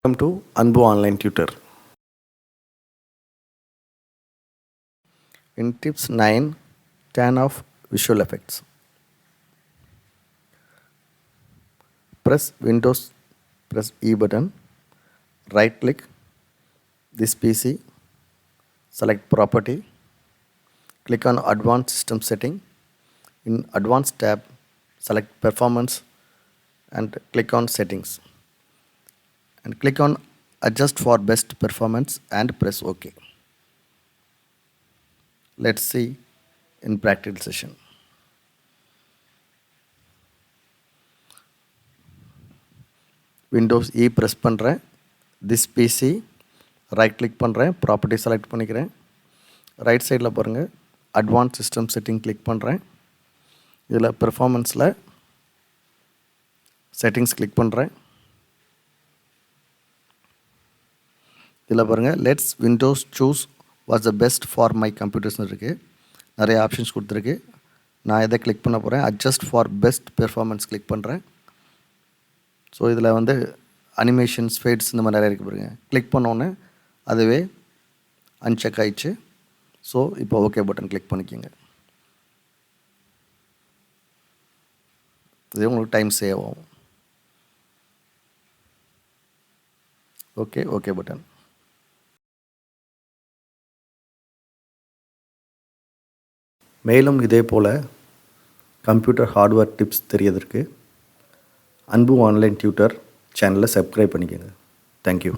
Welcome to Anbu Online Tutor. In tips 9, turn off visual effects. Press Windows, press E button, right click this PC, select Property, click on Advanced System Setting. In Advanced tab, select Performance and click on Settings. And click on Adjust for Best Performance and press OK. Let's see in practical session. Windows E press பண்ணுறேன். This PC right click பண்ணுறேன். Property select பண்ணிக்கிறேன். Right சைடில் பாருங்கள் advance system setting click பண்ணுறேன். இதில் பெர்ஃபார்மன்ஸில் settings click பண்ணுறேன். இதில் பாருங்கள் let's windows choose what's the best for my கம்ப்யூட்டர்ஸ்னு இருக்குது. நிறைய ஆப்ஷன்ஸ் கொடுத்துருக்கு. நான் இதை கிளிக் பண்ண போகிறேன். Adjust for best performance click பண்ணுறேன். ஸோ இதில் வந்து அனிமேஷன்ஸ் ஃபேட்ஸ் இந்த மாதிரி நிறைய இருக்குது பாருங்க. கிளிக் பண்ணோன்னே அதுவே அன்செக் ஆயிடுச்சு. ஸோ இப்போ ஓகே பட்டன் கிளிக் பண்ணிக்கோங்க. இது உங்களுக்கு டைம் சேவ் ஆகும். Okay button. மேலும் இதே போல் கம்ப்யூட்டர் ஹார்ட்வேர் டிப்ஸ் தெரியறதுக்கு அன்பு ஆன்லைன் டியூட்டர் சேனலை சப்ஸ்கிரைப் பண்ணிக்கோங்க. தேங்க்யூ.